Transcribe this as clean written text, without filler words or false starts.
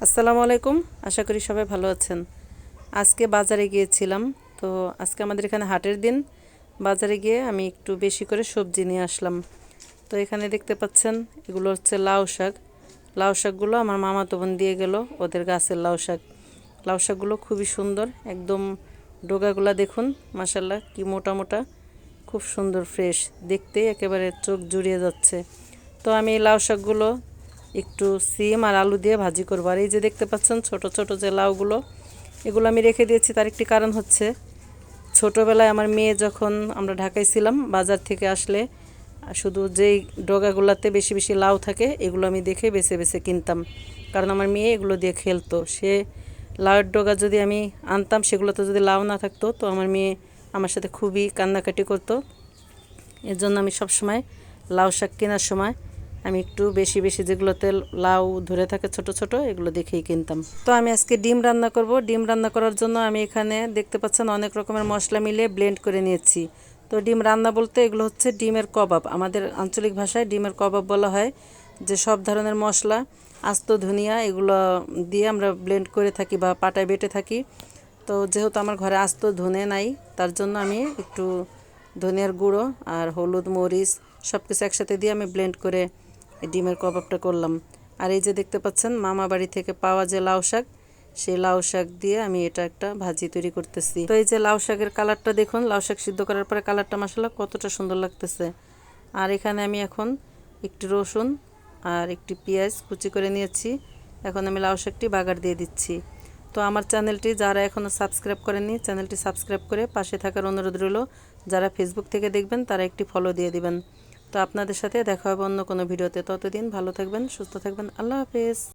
আসসালামু আলাইকুম। আশা করি সবাই ভালো আছেন। আজকে বাজারে গিয়েছিলাম। তো আজকে আমাদের এখানে হাটের দিন। বাজারে গিয়ে আমি একটু বেশি করে সবজি নিয়ে আসলাম। তো এখানে দেখতে পাচ্ছেন এগুলো হচ্ছে লাউ শাক। লাউ শাকগুলো আমার মামাতো বোন দিয়ে গেল, ওদের গাছের লাউ শাক। লাউ শাকগুলো খুবই সুন্দর, একদম ডগাগুলা দেখুন, মাশাল্লাহ কি মোটা মোটা, খুব সুন্দর ফ্রেশ, দেখতেই একেবারে চোখ জুড়িয়ে যাচ্ছে। তো আমি এই লাউ শাকগুলো একটু সিম আর আলু দিয়ে ভাজি করবো। আর এই যে দেখতে পাচ্ছেন ছোট ছোট যে লাউগুলো, এগুলো আমি রেখে দিয়েছি। তার একটি কারণ হচ্ছে, ছোটোবেলায় আমার মেয়ে যখন আমরা ঢাকায় ছিলাম, বাজার থেকে আসলে শুধু যেই ডগাগুলোতে বেশি বেশি লাউ থাকে এগুলো আমি দেখে বেছে বেছে কিনতাম, কারণ আমার মেয়ে এগুলো দিয়ে খেলতো। সে লাউয়ের ডগা যদি আমি আনতাম, সেগুলোতে যদি লাউ না থাকতো, তো আমার মেয়ে আমার সাথে খুবই কান্নাকাটি করতো। এর জন্য আমি সবসময় লাউ শাক কেনার সময় আমি একটু বেশি বেশি যেগুলোতে লাউ ধরে থাকে ছোট ছোট, এগুলো দেখেই কিনতাম। তো আমি আজকে ডিম রান্না করব। ডিম রান্না করার জন্য আমি এখানে দেখতে পাচ্ছেন অনেক রকমের মশলা মিলিয়ে ব্লেন্ড করে নিয়েছি। তো ডিম রান্না বলতে এগুলো হচ্ছে ডিমের কবাব, আমাদের আঞ্চলিক ভাষায় ডিমের কবাব বলা হয়। যে সব ধরনের মশলা, আস্ত ধনিয়া, এগুলো দিয়ে আমরা ব্লেন্ড করে থাকি বা পাটায় বেটে থাকি। তো যেহেতু আমার ঘরে আস্ত ধনে নাই, তার জন্য আমি একটু ধনিয়ার গুঁড়ো আর হলুদ মরিচ সব কিছু একসাথে দিয়ে আমি ব্লেন্ড করে ডিমের কাবাবটা করলাম। আর এই যে দেখতে পাচ্ছেন মামা বাড়ি থেকে পাওয়া যে লাউ শাক, সেই লাউ শাক দিয়ে আমি এটা একটা ভাজি তৈরি করতেছি। তো এই যে লাউ শাকের কালারটা দেখুন, লাউ শাক সিদ্ধ করার পরে কালারটা মাশাআল্লাহ কতটা সুন্দর লাগতেছে। আর এখানে আমি এখন একটু রসুন আর একটি পেঁয়াজ কুচি করে নিয়েছি। এখন আমি লাউ শাকটি বাগার দিয়ে দিচ্ছি। তো আমার চ্যানেলটি যারা এখনও সাবস্ক্রাইব করেননি, চ্যানেলটি সাবস্ক্রাইব করে পাশে থাকার অনুরোধ রইল। যারা ফেসবুক থেকে দেখবেন তারা একটি ফলো দিয়ে দিবেন। তো আপনাদের সাথে দেখা হবে অন্য কোনো ভিডিওতে। ততদিন ভালো থাকবেন, সুস্থ থাকবেন। আল্লাহ হাফেজ।